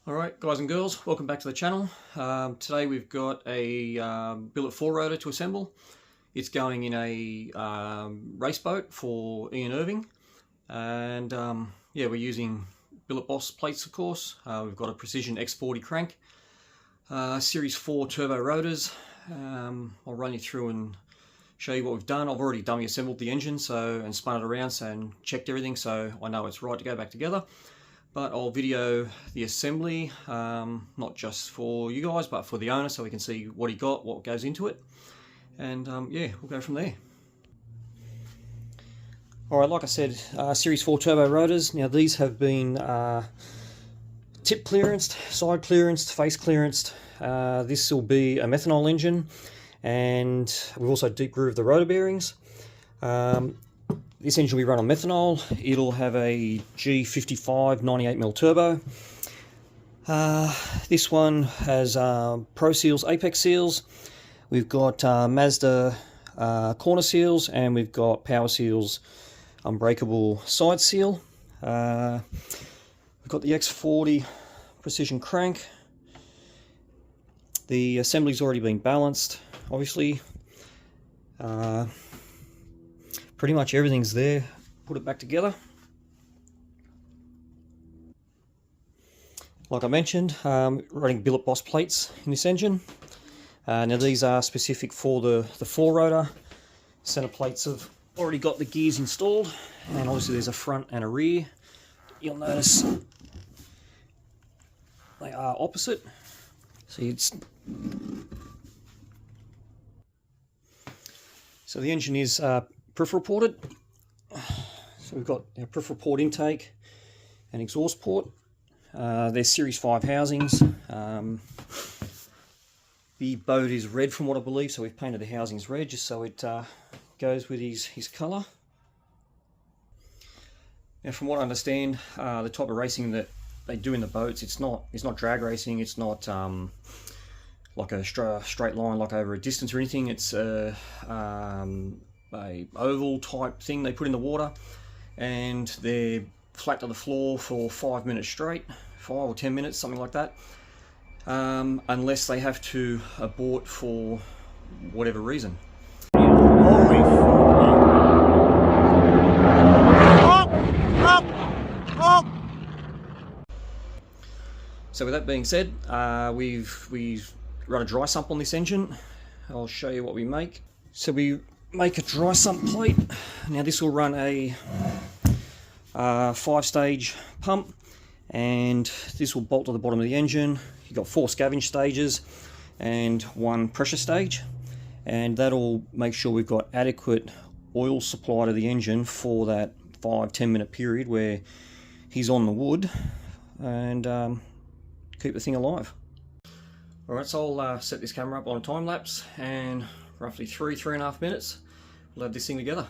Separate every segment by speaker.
Speaker 1: Alright guys and girls, welcome back to the channel. Today we've got a Billet 4 rotor to assemble. It's going in a race boat for Ian Irving, and yeah, we're using Billet Boss plates of course. We've got a Precision X40 crank, Series 4 turbo rotors. I'll run you through and show you what we've done. I've already dummy assembled the engine and spun it around and checked everything, so I know it's right to go back together. But I'll video the assembly, not just for you guys, but for the owner, so we can see what he got, what goes into it. And yeah, we'll go from there. Alright, like I said, Series 4 turbo rotors. Now these have been tip clearanced, side clearanced, face clearanced. This will be a methanol engine, and we've also deep grooved the rotor bearings. This engine will be run on methanol. It'll have a G55 98mm turbo. This one has Pro Seals Apex seals. We've got Mazda corner seals, and we've got Power Seals unbreakable side seal. We've got the X40 precision crank. The assembly's already been balanced, obviously. Pretty much everything's there. Put it back together. Like I mentioned, running Billet Boss plates in this engine. Now these are specific for the 4 rotor. Center plates have already got the gears installed, and obviously there's a front and a rear. You'll notice they are opposite. So the engine is peripheral ported. So we've got our peripheral port intake and exhaust port. They're Series 5 housings. The boat is red from what I believe, so we've painted the housings red just so it goes with his colour. Now from what I understand, the type of racing that they do in the boats, it's not drag racing, it's not like a straight line like over a distance or anything. It's a oval type thing they put in the water, and they're flat to the floor for 5 minutes straight, 5 or 10 minutes, something like that, unless they have to abort for whatever reason.
Speaker 2: Holy
Speaker 1: So with that being said, we've run a dry sump on this engine. I'll show you what we make. So we make a dry sump plate. Now this will run a 5-stage pump, and this will bolt to the bottom of the engine. You've got 4 scavenge stages and 1 pressure stage, and that'll make sure we've got adequate oil supply to the engine for that 5-10 minute period where he's on the wood, and keep the thing alive. Alright, so I'll set this camera up on a time lapse, and roughly 3.5 minutes we'll have this thing together.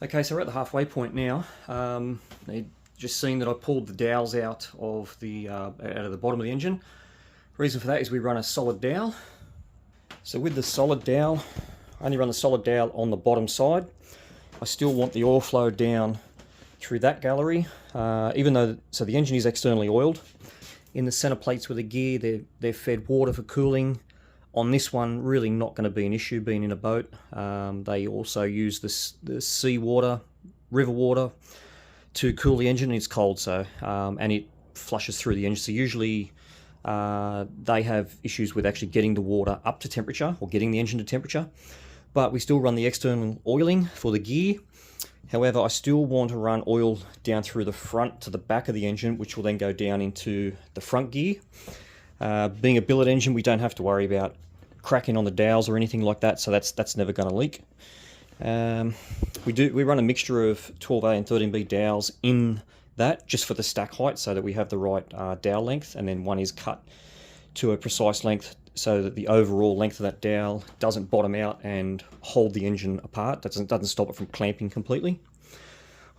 Speaker 1: Okay, so we're at the halfway point now. You've just seen that I pulled the dowels out of the bottom of the engine. Reason for that is we run a solid dowel. So with the solid dowel, I only run the solid dowel on the bottom side. I still want the oil flow down through that gallery. Even though, so the engine is externally oiled. In the center plates with the gear, they're fed water for cooling. On this one, really not going to be an issue being in a boat. They also use the sea water, river water, to cool the engine. It's cold, so and it flushes through the engine. So usually they have issues with actually getting the water up to temperature or getting the engine to temperature. But we still run the external oiling for the gear. However, I still want to run oil down through the front to the back of the engine, which will then go down into the front gear. Being a billet engine, we don't have to worry about cracking on the dowels or anything like that, so that's never going to leak. We run a mixture of 12A and 13B dowels in that, just for the stack height, so that we have the right dowel length, and then one is cut to a precise length so that the overall length of that dowel doesn't bottom out and hold the engine apart. Doesn't stop it from clamping completely.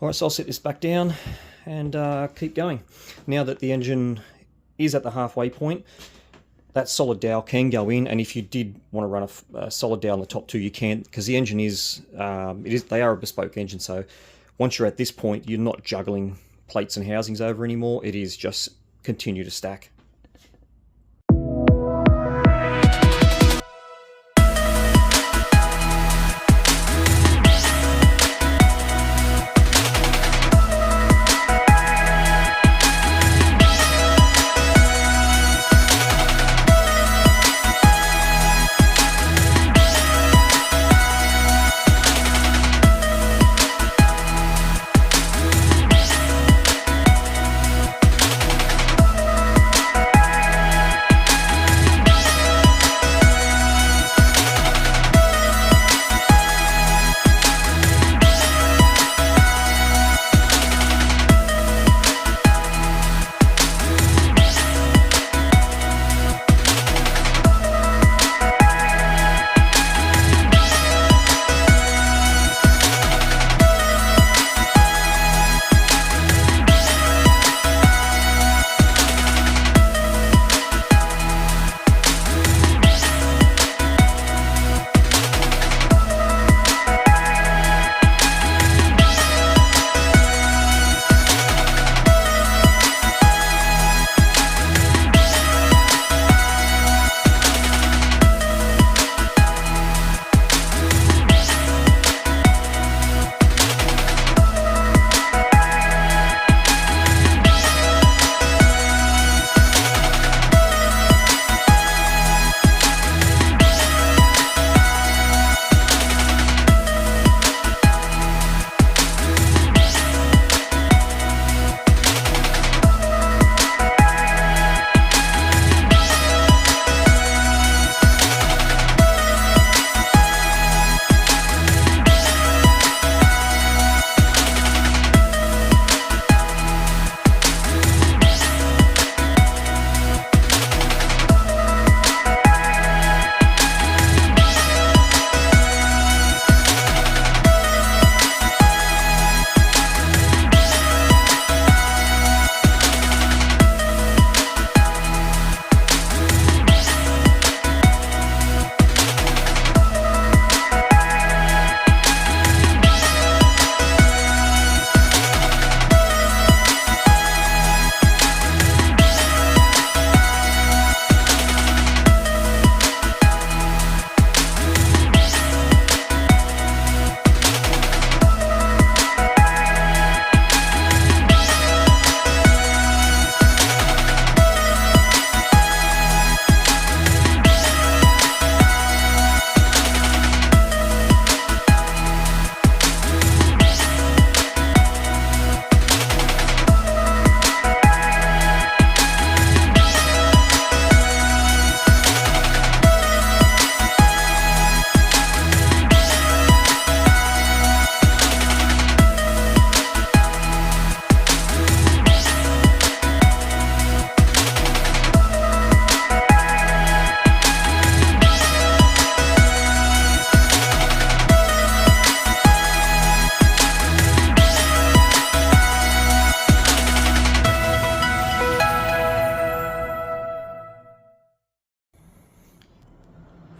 Speaker 1: Alright, so I'll set this back down and keep going. Now that the engine is at the halfway point, that solid dowel can go in, and if you did want to run a solid dowel in the top two, you can, because the engine they are a bespoke engine, so once you're at this point, you're not juggling plates and housings over anymore. It is just continue to stack.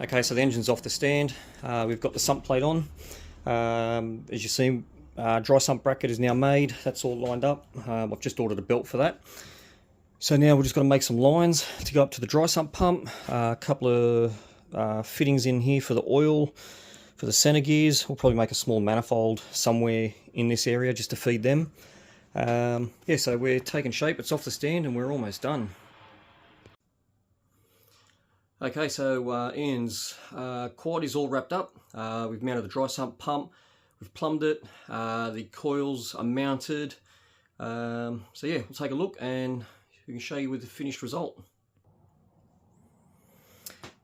Speaker 1: Okay, so the engine's off the stand. We've got the sump plate on. As you see, dry sump bracket is now made. That's all lined up. I've just ordered a belt for that. So now we're just going to make some lines to go up to the dry sump pump. A couple of fittings in here for the oil, for the center gears. We'll probably make a small manifold somewhere in this area just to feed them. Yeah, so we're taking shape. It's off the stand and we're almost done. Okay, so Ian's quad is all wrapped up. We've mounted the dry sump pump. We've plumbed it. The coils are mounted. So yeah, we'll take a look and we can show you with the finished result.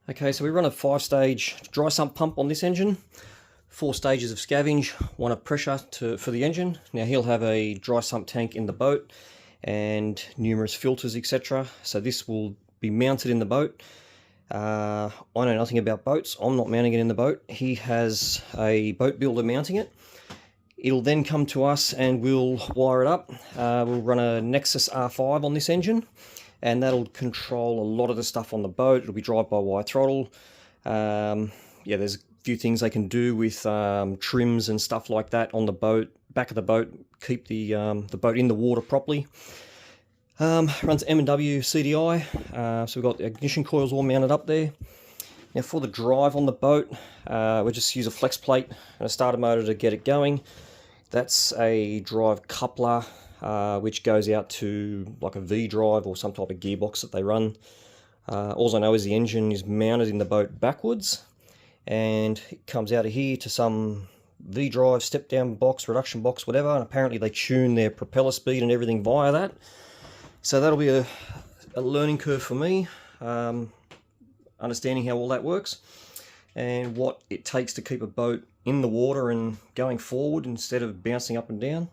Speaker 1: Okay, so we run a 5-stage dry sump pump on this engine. 4 stages of scavenge, 1 of pressure for the engine. Now he'll have a dry sump tank in the boat and numerous filters, etc. So this will be mounted in the boat. I know nothing about boats. I'm not mounting it in the boat. He has a boat builder mounting it. It'll then come to us and we'll wire it up. We'll run a Nexus R5 on this engine and that'll control a lot of the stuff on the boat. It'll be drive-by-wire throttle. Yeah, there's a few things they can do with trims and stuff like that on the boat, back of the boat, keep the boat in the water properly. Runs M&W CDI, so we've got the ignition coils all mounted up there. Now for the drive on the boat, we just use a flex plate and a starter motor to get it going. That's a drive coupler, which goes out to like a V drive or some type of gearbox that they run. All I know is the engine is mounted in the boat backwards, and it comes out of here to some V drive, step down box, reduction box, whatever, and apparently they tune their propeller speed and everything via that. So that'll be a learning curve for me, understanding how all that works and what it takes to keep a boat in the water and going forward instead of bouncing up and down.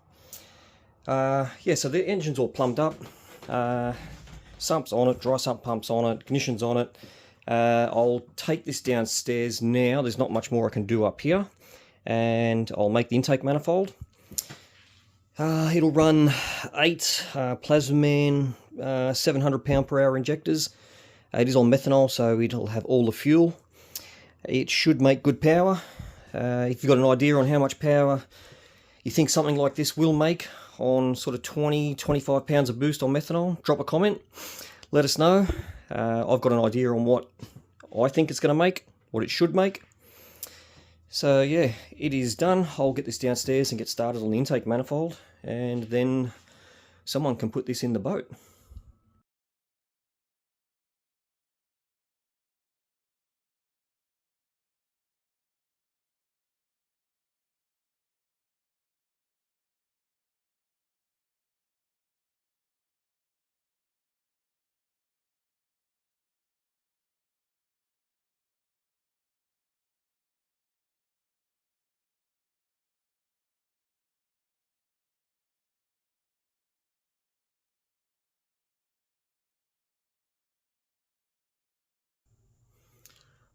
Speaker 1: Yeah, so the engine's all plumbed up, sumps on it, dry sump pumps on it, ignition's on it. I'll take this downstairs now. There's not much more I can do up here, and I'll make the intake manifold. It'll run 8 Plasman 700 pound/hour injectors. It is on methanol, so it'll have all the fuel. It should make good power. If you've got an idea on how much power you think something like this will make on sort of 20-25 pounds of boost on methanol, drop a comment, let us know. I've got an idea on what I think it's going to make, what it should make. So yeah, it is done. I'll get this downstairs and get started on the intake manifold, and then someone can put this in the boat.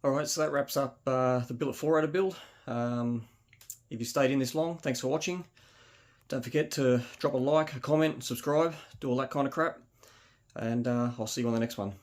Speaker 1: Alright, so that wraps up the Billet 4-rotor build. If you stayed in this long, thanks for watching. Don't forget to drop a like, a comment, subscribe, do all that kind of crap. And I'll see you on the next one.